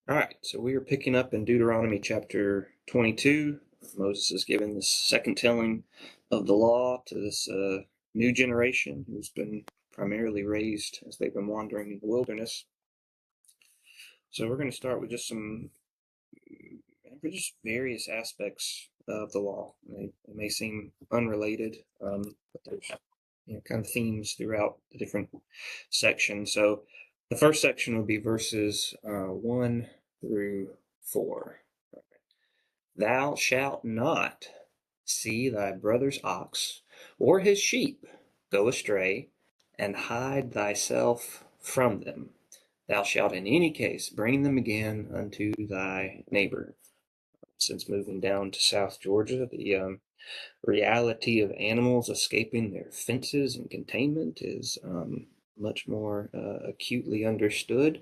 All right, so we are picking up in Deuteronomy chapter 22. Moses is giving the second telling of the law to this new generation who's been primarily raised as they've been wandering in the wilderness. So we're going to start with just various aspects of the law. They may seem unrelated, but there's kind of themes throughout the different sections. So the first section will be verses 1 through 4. Thou shalt not see thy brother's ox or his sheep go astray, and hide thyself from them. Thou shalt in any case bring them again unto thy neighbor. Since moving down to South Georgia, the reality of animals escaping their fences and containment is much more acutely understood.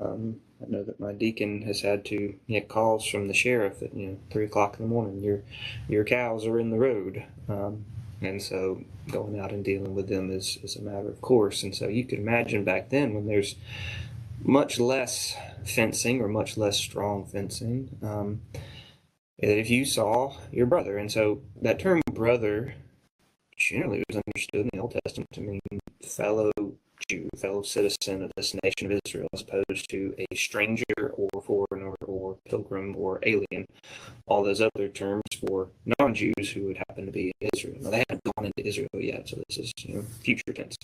I know that my deacon has had to get calls from the sheriff at 3 o'clock in the morning. Your cows are in the road, and so going out and dealing with them is a matter of course. And so you can imagine back then when there's much less fencing or much less strong fencing, if you saw your brother, and so that term brother generally was understood in the Old Testament to mean fellow Jew, fellow citizen of this nation of Israel, as opposed to a stranger or foreigner or pilgrim or alien. All those other terms for non-Jews who would happen to be in Israel. Now, they haven't gone into Israel yet, so this is future tense.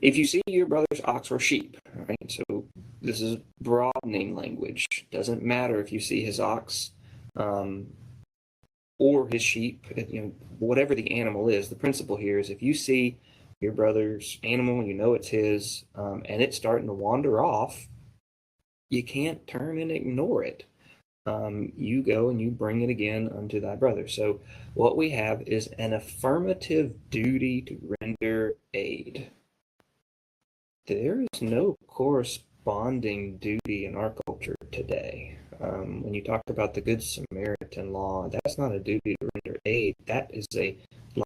If you see your brother's ox or sheep, all right, so this is broadening language. Doesn't matter if you see his ox or his sheep, whatever the animal is. The principle here is if you see your brother's animal, you know it's his, and it's starting to wander off, you can't turn and ignore it. You go and you bring it again unto thy brother. So what we have is an affirmative duty to render aid. There is no corresponding duty in our culture today. When you talk about the Good Samaritan law, that's not a duty to render aid. That is a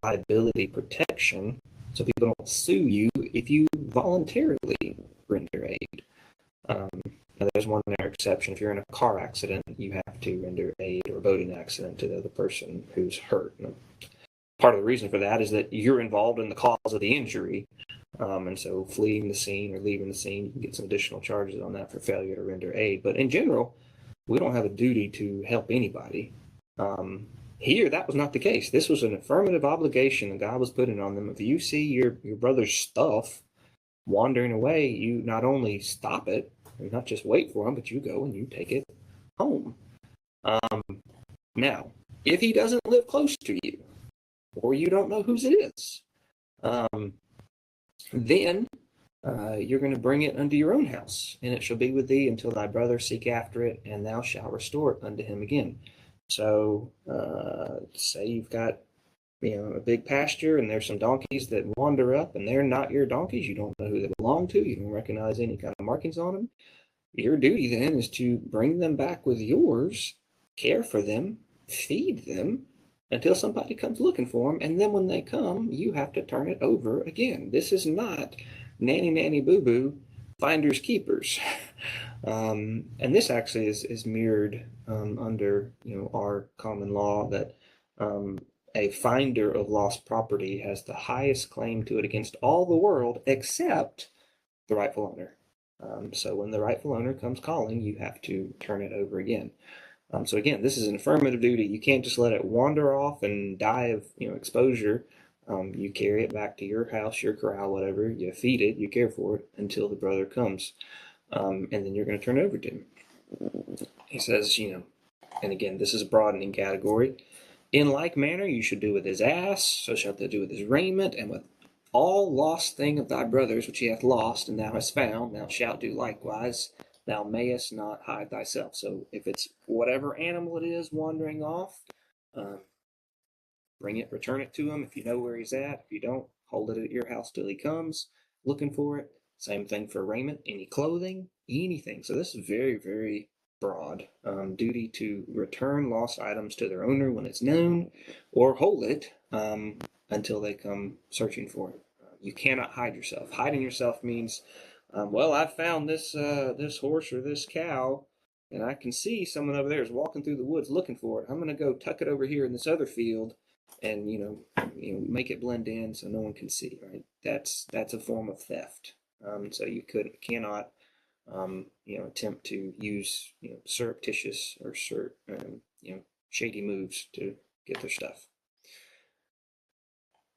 liability protection, so people don't sue you if you voluntarily render aid. Now there's one exception. If you're in a car accident, you have to render aid, or a boating accident, to the other person who's hurt. Now, part of the reason for that is that you're involved in the cause of the injury. And so fleeing the scene or leaving the scene, you can get some additional charges on that for failure to render aid. But in general, we don't have a duty to help anybody. Here, that was not the case. This was an affirmative obligation that God was putting on them. If you see your brother's stuff wandering away, you not only stop it, and not just wait for him, but you go and you take it home. Now, if he doesn't live close to you, or you don't know whose it is, then you're going to bring it unto your own house, and it shall be with thee until thy brother seek after it, and thou shalt restore it unto him again. So, say you've got a big pasture, and there's some donkeys that wander up, and they're not your donkeys. You don't know who they belong to. You don't recognize any kind of markings on them. Your duty then is to bring them back with yours, care for them, feed them, until somebody comes looking for them, and then when they come, you have to turn it over again. This is not nanny boo-boo, finders keepers. And this actually is mirrored under our common law that a finder of lost property has the highest claim to it against all the world except the rightful owner. So when the rightful owner comes calling, you have to turn it over again. So again, this is an affirmative duty. You can't just let it wander off and die of exposure. You carry it back to your house, your corral, whatever. You feed it, you care for it until the brother comes, and then you're going to turn it over to him. He says, and again, this is a broadening category. In like manner, you should do with his ass, so shalt thou do with his raiment, and with all lost thing of thy brothers which he hath lost, and thou hast found, thou shalt do likewise. Thou mayest not hide thyself. So if it's whatever animal it is wandering off, bring it, return it to him if you know where he's at. If you don't, hold it at your house till he comes looking for it. Same thing for raiment, any clothing, anything. So this is very, very broad. Duty to return lost items to their owner when it's known, or hold it until they come searching for it. You cannot hide yourself. Hiding yourself means, well, I found this horse or this cow and I can see someone over there is walking through the woods looking for it. I'm going to go tuck it over here in this other field, and make it blend in so no one can see. Right? That's a form of theft. So you cannot attempt to use surreptitious or shady moves to get their stuff.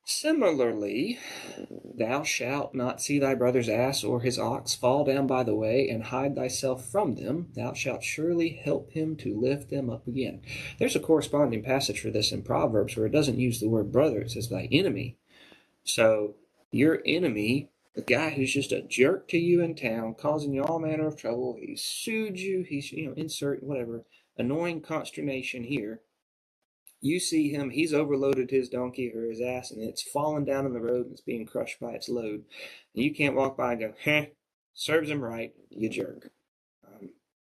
Similarly, thou shalt not see thy brother's ass or his ox fall down by the way, and hide thyself from them. Thou shalt surely help him to lift them up again. There's a corresponding passage for this in Proverbs where it doesn't use the word brother. It says thy enemy. So your enemy, the guy who's just a jerk to you in town, causing you all manner of trouble, he's sued you, he's, insert whatever, annoying consternation here. You see him, he's overloaded his donkey or his ass, and it's falling down on the road and it's being crushed by its load. And you can't walk by and go, serves him right, you jerk.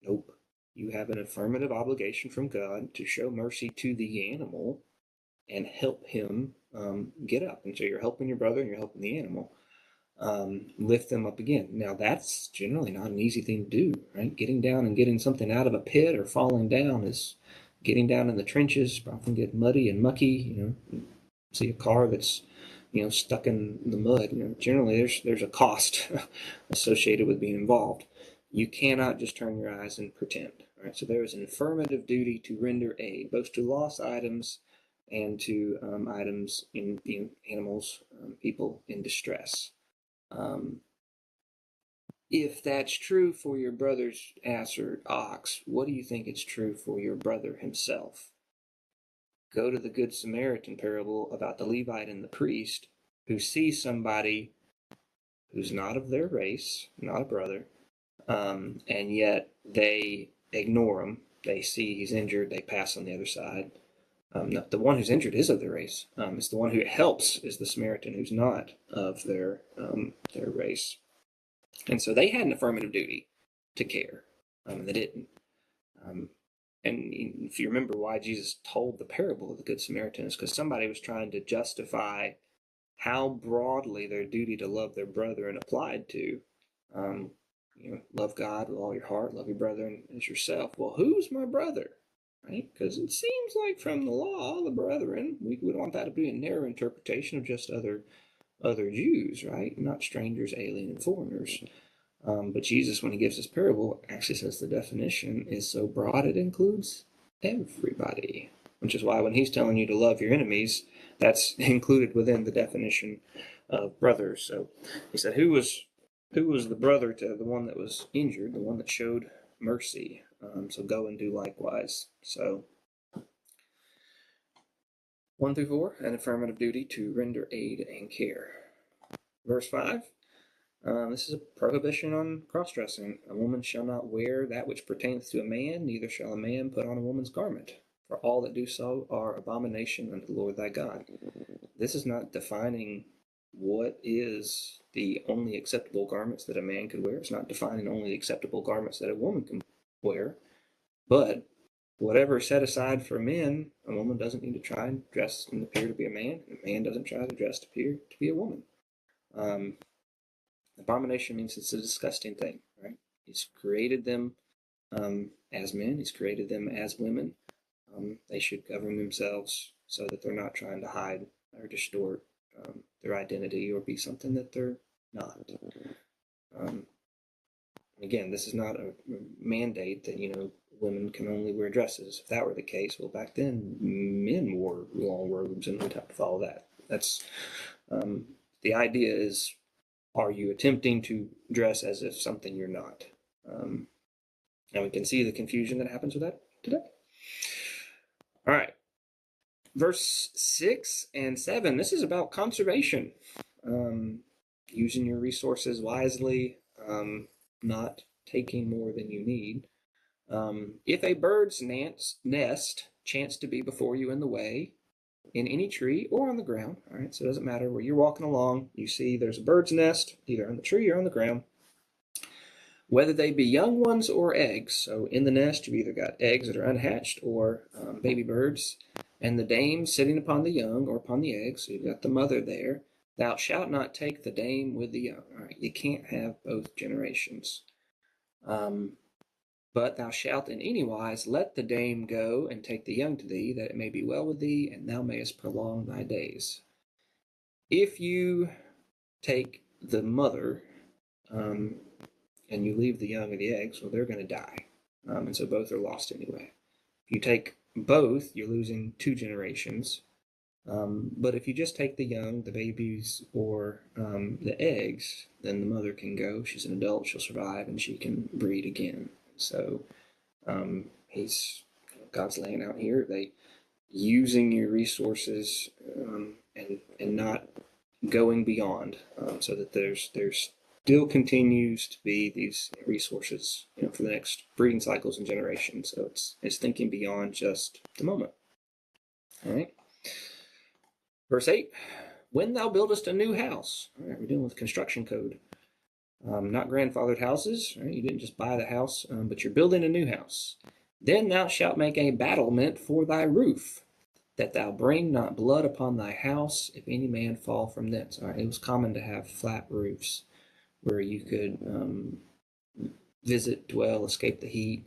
Nope. You have an affirmative obligation from God to show mercy to the animal and help him get up. And so you're helping your brother and you're helping the animal lift them up again. Now, that's generally not an easy thing to do, right? Getting down and getting something out of a pit or falling down is getting down in the trenches, often get muddy and mucky. See a car that's stuck in the mud. Generally there's a cost associated with being involved. You cannot just turn your eyes and pretend. All right, so there is an affirmative duty to render aid, both to lost items and to items in animals, people in distress. If that's true for your brother's ass or ox, what do you think it's true for your brother himself? Go to the Good Samaritan parable about the Levite and the priest who see somebody who's not of their race, not a brother, and yet they ignore him. They see he's injured, they pass on the other side. No, the one who's injured is of their race. It's the one who helps is the Samaritan who's not of their race. And so they had an affirmative duty to care, and they didn't. And if you remember why Jesus told the parable of the Good Samaritan, is because somebody was trying to justify how broadly their duty to love their brethren applied to, love God with all your heart, love your brethren as yourself. Well, who's my brother? Right? Because it seems like from the law, the brethren, we would want that to be a narrow interpretation of just other Jews, right? Not strangers, alien, and foreigners. But Jesus, when he gives this parable, actually says the definition is so broad it includes everybody. Which is why when he's telling you to love your enemies, that's included within the definition of brothers. So he said, who was the brother to the one that was injured, the one that showed mercy? So go and do likewise. So 1 through 4, an affirmative duty to render aid and care. Verse 5. This is a prohibition on cross-dressing. A woman shall not wear that which pertaineth to a man, neither shall a man put on a woman's garment. For all that do so are abomination unto the Lord thy God. This is not defining what is the only acceptable garments that a man could wear. It's not defining only the acceptable garments that a woman can wear. But whatever is set aside for men, a woman doesn't need to try and dress and appear to be a man, and a man doesn't try to dress to appear to be a woman. Abomination means it's a disgusting thing, right? He's created them as men. He's created them as women. They should govern themselves so that they're not trying to hide or distort their identity or be something that they're not. Again, this is not a mandate that, women can only wear dresses. If that were the case, well, back then, men wore long robes and we'd have to follow that. That's the idea is, are you attempting to dress as if something you're not? And we can see the confusion that happens with that today. All right. Verse 6 and 7, this is about conservation. Using your resources wisely, not taking more than you need. If a bird's nest chance to be before you in the way, in any tree or on the ground, all right, so it doesn't matter where you're walking along, you see there's a bird's nest, either on the tree or on the ground, whether they be young ones or eggs. So in the nest, you've either got eggs that are unhatched or baby birds, and the dame sitting upon the young or upon the eggs, so you've got the mother there. Thou shalt not take the dame with the young. All right, you can't have both generations. But thou shalt in any wise let the dame go and take the young to thee, that it may be well with thee, and thou mayest prolong thy days. If you take the mother and you leave the young and the eggs, well, they're going to die. And so both are lost anyway. If you take both, you're losing 2 generations. But if you just take the young, the babies, or the eggs, then the mother can go. She's an adult, she'll survive, and she can breed again. So God's laying out here, they using your resources and not going beyond, so that there's still continues to be these resources, for the next breeding cycles and generations. So it's thinking beyond just the moment. All right. Verse 8, when thou buildest a new house. All right, we're dealing with construction code. Not grandfathered houses. Right? You didn't just buy the house, but you're building a new house. Then thou shalt make a battlement for thy roof, that thou bring not blood upon thy house, if any man fall from thence. All right, it was common to have flat roofs where you could visit, dwell, escape the heat.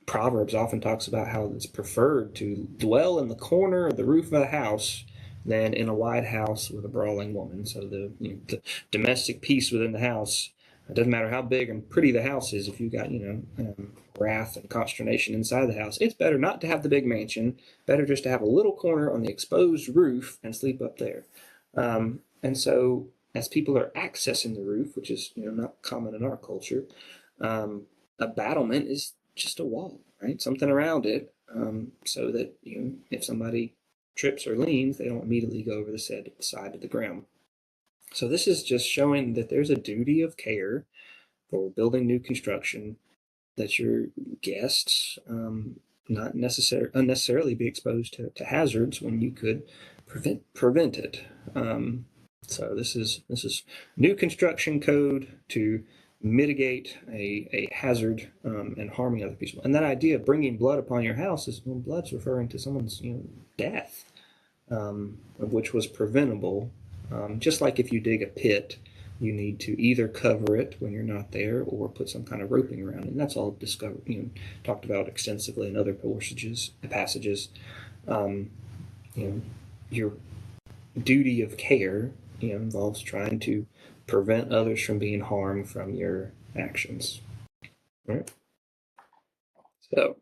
Proverbs often talks about how it's preferred to dwell in the corner of the roof of the house than in a wide house with a brawling woman. So the domestic peace within the house, it doesn't matter how big and pretty the house is, if you got wrath and consternation inside the house, it's better not to have the big mansion. Better just to have a little corner on the exposed roof and sleep up there. And so as people are accessing the roof, which is not common in our culture, a battlement is just a wall, right? Something around it, so that if somebody trips or leans, they don't immediately go over the side of the ground. So this is just showing that there's a duty of care for building new construction, that your guests not unnecessarily be exposed to hazards when you could prevent it. So this is new construction code to mitigate a hazard and harming other people. And that idea of bringing blood upon your house is, well, blood's referring to someone's death, which was preventable. Just like if you dig a pit, you need to either cover it when you're not there or put some kind of roping around it. And that's all talked about extensively in other passages. Your duty of care involves trying to prevent others from being harmed from your actions. All right. So,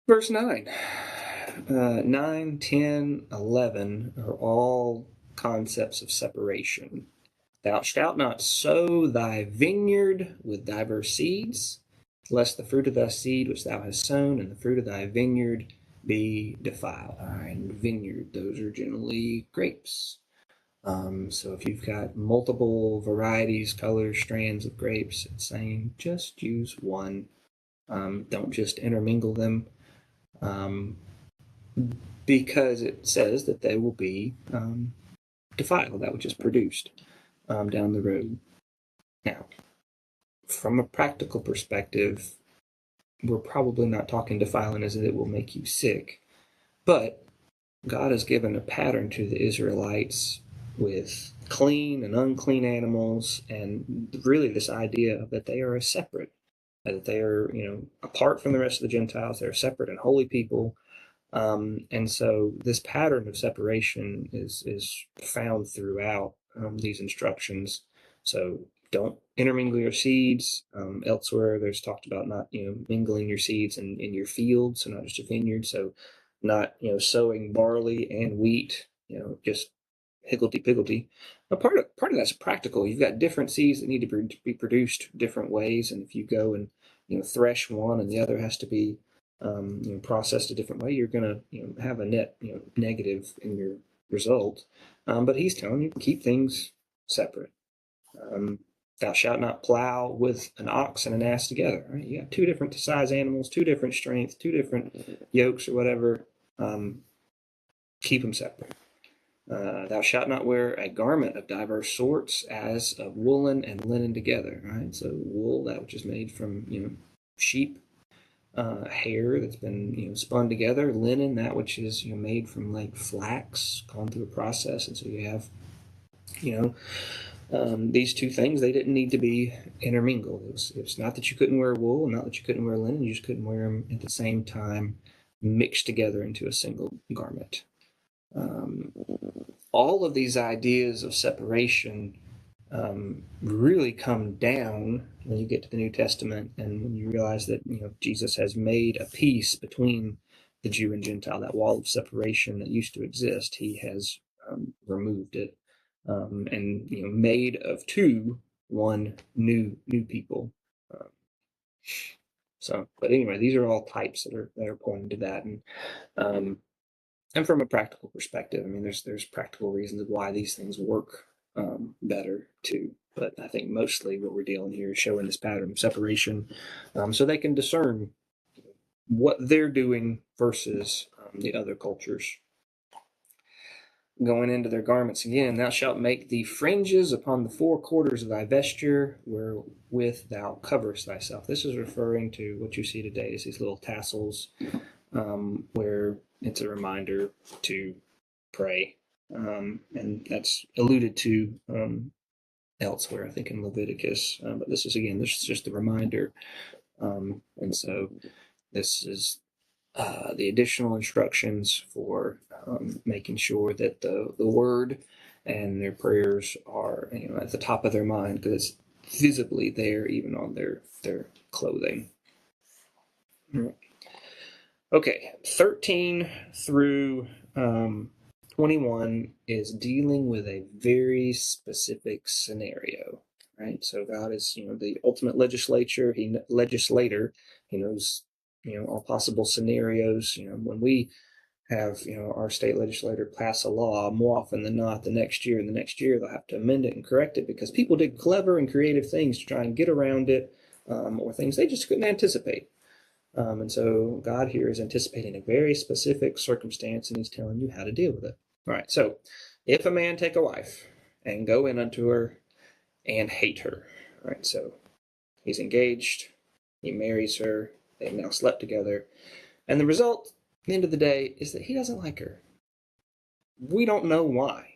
verse 9. 9, 10, 11 are all concepts of separation. Thou shalt not sow thy vineyard with diverse seeds, lest the fruit of thy seed which thou hast sown and the fruit of thy vineyard be defiled. All right, and vineyard, those are generally grapes. So if you've got multiple varieties, colors, strands of grapes, it's saying just use one. Don't just intermingle them, because it says that they will be defiled, that which is produced down the road. Now, from a practical perspective, we're probably not talking defiling as it will make you sick, but God has given a pattern to the Israelites with clean and unclean animals, and really this idea that they are a separate, that they are, apart from the rest of the Gentiles, they're separate and holy people. And so this pattern of separation is found throughout these instructions. So don't intermingle your seeds. Elsewhere, there's talked about not mingling your seeds in your field, so not just a vineyard. So not sowing barley and wheat, just higgledy-piggledy. Part of that's practical. You've got different seeds that need to be produced different ways, and if you go and thresh one and the other has to be processed a different way, you're going to have a net negative in your result. But he's telling you keep things separate. Thou shalt not plow with an ox and an ass together. Right? You got 2 different size animals, 2 different strengths, 2 different yokes or whatever. Keep them separate. Thou shalt not wear a garment of diverse sorts, as of woolen and linen together. Right? So wool, that which is made from sheep, hair that's been spun together, linen, that which is made from like flax, gone through a process, and so you have these two things, they didn't need to be intermingled. It was not that you couldn't wear wool, not that you couldn't wear linen, you just couldn't wear them at the same time, mixed together into a single garment. All of these ideas of separation really come down when you get to the New Testament, and when you realize that Jesus has made a peace between the Jew and Gentile. That wall of separation that used to exist, he has removed it, and made of two one new people. But anyway, these are all types that are pointing to that, and from a practical perspective, I mean, there's practical reasons of why these things work better too. But I think mostly what we're dealing here is showing this pattern of separation, so they can discern what they're doing versus the other cultures. Going into their garments again, thou shalt make the fringes upon the four quarters of thy vesture, wherewith thou coverest thyself. This is referring to what you see today is these little tassels, where it's a reminder to pray, and that's alluded to elsewhere, I think in Leviticus, but this is just a reminder, and so this is the additional instructions for making sure that the word and their prayers are at the top of their mind, because it's visibly there even on their clothing. Okay, 13 through 21 is dealing with a very specific scenario, right? So God is, the ultimate legislator. He knows, all possible scenarios. When we have, our state legislator pass a law, more often than not, the next year they'll have to amend it and correct it because people did clever and creative things to try and get around it, or things they just couldn't anticipate. And so God here is anticipating a very specific circumstance, and he's telling you how to deal with it. All right, so if a man take a wife and go in unto her and hate her, all right, so he's engaged, he marries her, they've now slept together, and the result, at the end of the day, is that he doesn't like her. We don't know why,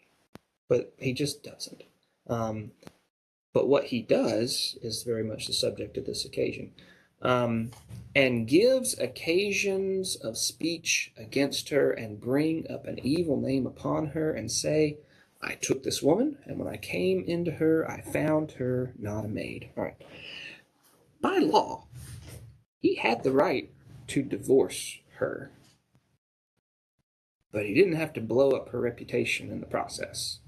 but he just doesn't. But what he does is very much the subject of this occasion. And gives occasions of speech against her, and bring up an evil name upon her, and say, I took this woman, and when I came into her, I found her not a maid. All right. By law, he had the right to divorce her, but he didn't have to blow up her reputation in the process.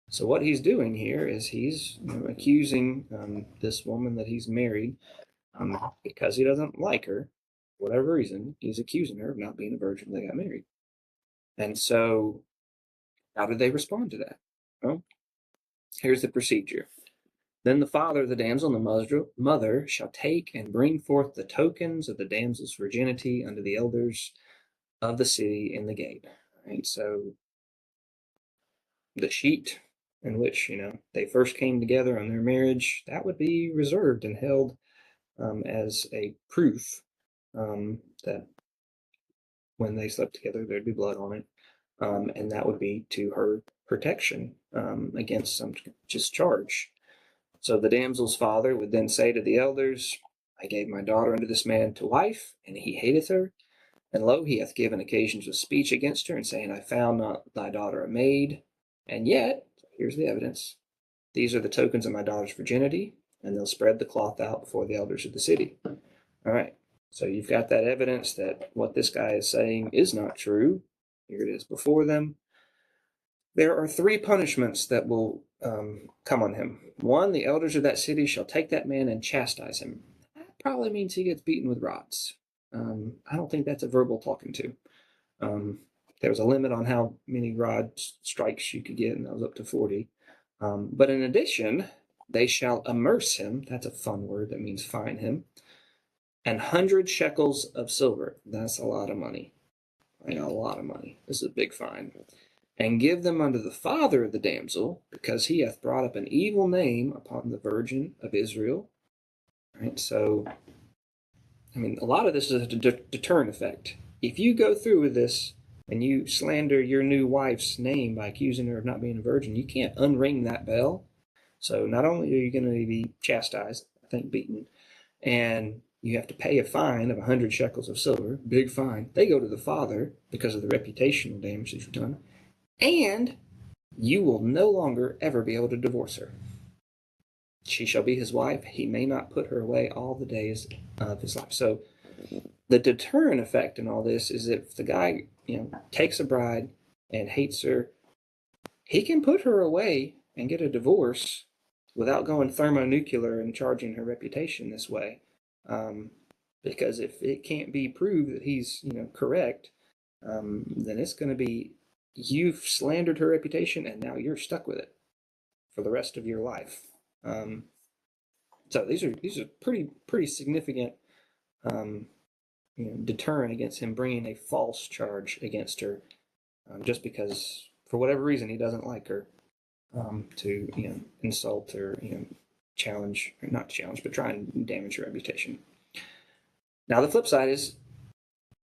So what he's doing here is he's accusing this woman that he's married, because he doesn't like her, for whatever reason, he's accusing her of not being a virgin when they got married. And so, how did they respond to that? Well, here's the procedure. Then the father of the damsel and the mother shall take and bring forth the tokens of the damsel's virginity unto the elders of the city in the gate. Right? So, the sheet in which, they first came together on their marriage, that would be reserved and held as a proof that when they slept together, there'd be blood on it, and that would be to her protection against some just charge. So the damsel's father would then say to the elders, I gave my daughter unto this man to wife, and he hateth her. And lo, he hath given occasions of speech against her, and saying, I found not thy daughter a maid. And yet, here's the evidence, these are the tokens of my daughter's virginity, and they'll spread the cloth out before the elders of the city. All right, so you've got that evidence that what this guy is saying is not true. Here it is before them. There are three punishments that will come on him. One, the elders of that city shall take that man and chastise him. That probably means he gets beaten with rods. I don't think that's a verbal talking to. There was a limit on how many rod strikes you could get, and that was up to 40. But in addition, they shall immerse him. That's a fun word. That means fine him. And 100 shekels of silver. That's a lot of money. A lot of money. This is a big fine. And give them unto the father of the damsel, because he hath brought up an evil name upon the virgin of Israel. Right? So, a lot of this is a deterrent effect. If you go through with this and you slander your new wife's name by accusing her of not being a virgin, you can't unring that bell. So not only are you going to be chastised, I think beaten, and you have to pay a fine of 100 shekels of silver, big fine. They go to the father because of the reputational damage that you've done, and you will no longer ever be able to divorce her. She shall be his wife. He may not put her away all the days of his life. So the deterrent effect in all this is that if the guy, takes a bride and hates her, he can put her away and get a divorce without going thermonuclear and charging her reputation this way. Because if it can't be proved that he's, correct, then it's going to be you've slandered her reputation and now you're stuck with it for the rest of your life. So these are pretty significant deterrent against him bringing a false charge against her, just because for whatever reason he doesn't like her, to insult or challenge, or not challenge, but try and damage her reputation. Now the flip side is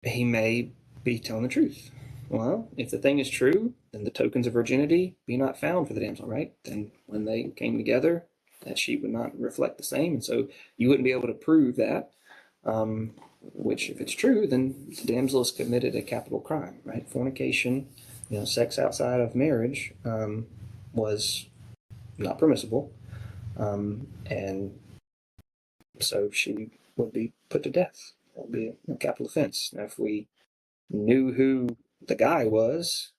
he may be telling the truth. Well, if the thing is true, then the tokens of virginity be not found for the damsel, right? Then when they came together, that sheep would not reflect the same, and so you wouldn't be able to prove that. Which, if it's true, then the damsel has committed a capital crime, right? Fornication, sex outside of marriage, was not permissible, and so she would be put to death. That would be a capital offense. Now, if we knew who the guy was,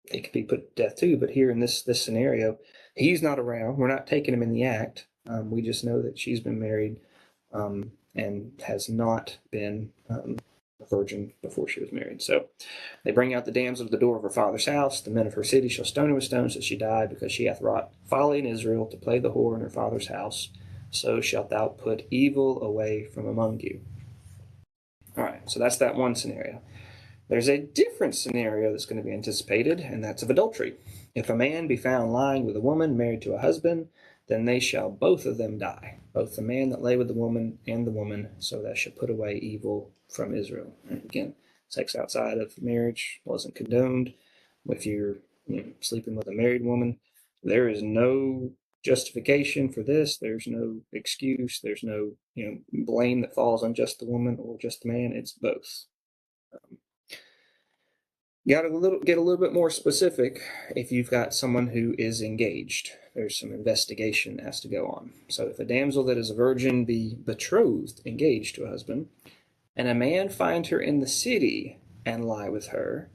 he could be put to death too. But here in this scenario, he's not around. We're not taking him in the act. We just know that she's been married, and has not been a virgin before she was married. So they bring out the damsel to the door of her father's house. The men of her city shall stone her with stones that she die, because she hath wrought folly in Israel to play the whore in her father's house. So shalt thou put evil away from among you. All right, so that's that one scenario. There's a different scenario that's going to be anticipated, and that's of adultery. If a man be found lying with a woman married to a husband, then they shall both of them die, both the man that lay with the woman and the woman, so that shall put away evil from Israel. And again, sex outside of marriage wasn't condoned. If you're sleeping with a married woman, there is no justification for this. There's no excuse. There's no blame that falls on just the woman or just the man. It's both. You got to get a little bit more specific if you've got someone who is engaged. There's some investigation that has to go on. So if a damsel that is a virgin be betrothed, engaged to a husband, and a man find her in the city and lie with her,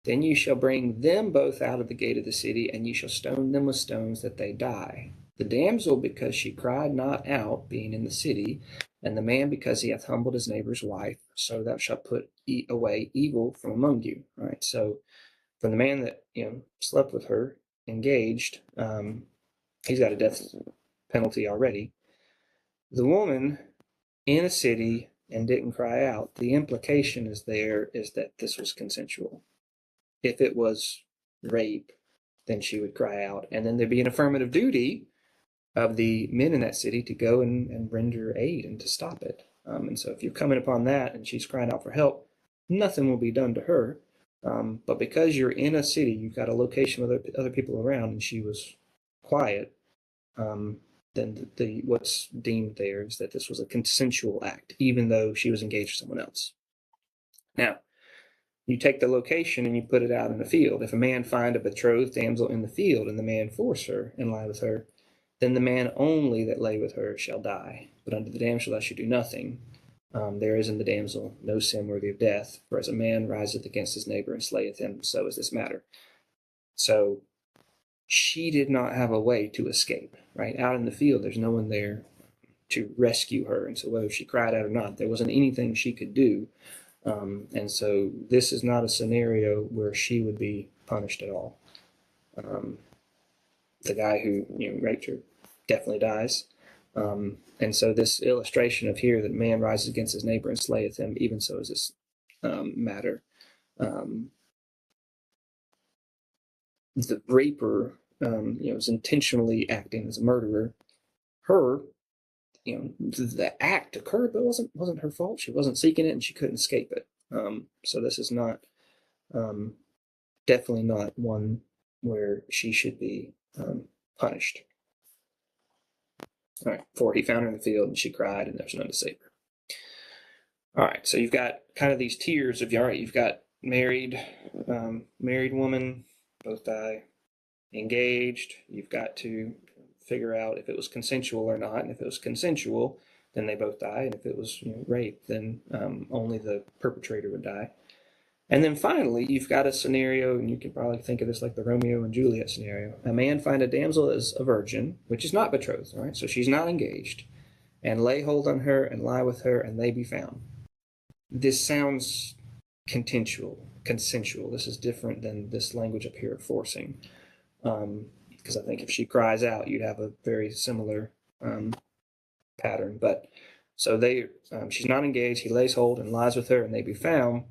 then you shall bring them both out of the gate of the city, and you shall stone them with stones that they die. The damsel, because she cried not out, being in the city, and the man, because he hath humbled his neighbor's wife, so thou shalt put away evil from among you. Right. So for the man that slept with her, engaged, he's got a death penalty already. The woman in a city and didn't cry out, the implication is that this was consensual. If it was rape, then she would cry out, and then there'd be an affirmative duty of the men in that city to go and render aid and to stop it. And so if you're coming upon that and she's crying out for help, nothing will be done to her. But because you're in a city, you've got a location with other people around, and she was quiet, then what's deemed there is that this was a consensual act, even though she was engaged to someone else. Now, you take the location and you put it out in the field. If a man find a betrothed damsel in the field, and the man force her and lie with her, then the man only that lay with her shall die. But unto the damsel thou shalt do nothing. There is in the damsel no sin worthy of death. For as a man riseth against his neighbor and slayeth him, so is this matter. So she did not have a way to escape. Right out in the field, there's no one there to rescue her. And so whether she cried out or not, there wasn't anything she could do. And so this is not a scenario where she would be punished at all. The guy who raped her definitely dies. And so this illustration of here that man rises against his neighbor and slayeth him, even so is this matter. The raper is intentionally acting as a murderer. Her, the act occurred, but it wasn't her fault. She wasn't seeking it, and she couldn't escape it. So this is not, definitely not one where she should be punished. All right. 4, he found her in the field, and she cried, and there was none to save her. All right. So you've got kind of these tiers of, all right, you've got married woman, both die. Engaged, you've got to figure out if it was consensual or not. And if it was consensual, then they both die. And if it was rape, then only the perpetrator would die. And then finally, you've got a scenario, and you can probably think of this like the Romeo and Juliet scenario. A man find a damsel as a virgin, which is not betrothed, right? So she's not engaged, and lay hold on her and lie with her, and they be found. This sounds consensual. This is different than this language up here of forcing. Because I think if she cries out, you'd have a very similar pattern. But so she's not engaged. He lays hold and lies with her, and they be found.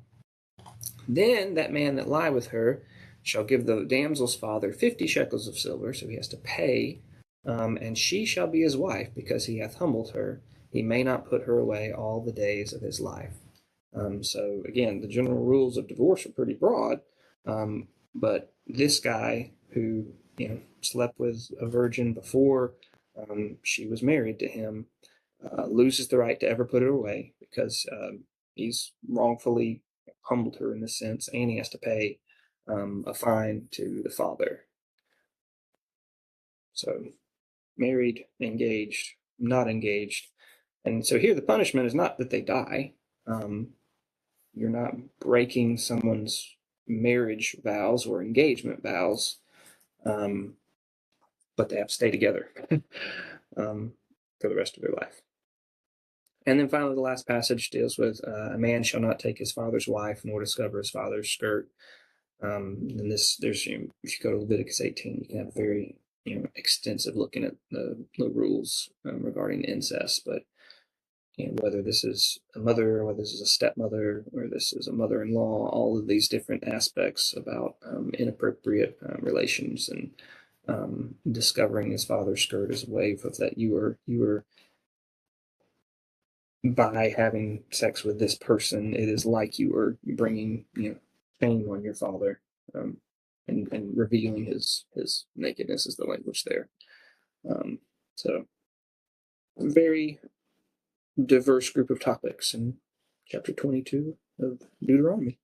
Then that man that lie with her shall give the damsel's father 50 shekels of silver, so he has to pay, and she shall be his wife, because he hath humbled her. He may not put her away all the days of his life. So again, the general rules of divorce are pretty broad, but this guy who slept with a virgin before she was married to him loses the right to ever put her away, because he's wrongfully humbled her in this sense, and he has to pay a fine to the father. So married, engaged, not engaged. And so here the punishment is not that they die. You're not breaking someone's marriage vows or engagement vows, but they have to stay together for the rest of their life. And then finally, the last passage deals with a man shall not take his father's wife, nor discover his father's skirt. And there's if you go to Leviticus 18, you can have very extensive looking at the rules regarding incest. But whether this is a mother, whether this is a stepmother, or this is a mother-in-law, all of these different aspects about inappropriate relations and discovering his father's skirt is a way of that you are by having sex with this person, it is like you are bringing shame on your father, and revealing his nakedness is the language there. So very diverse group of topics in chapter 22 of Deuteronomy.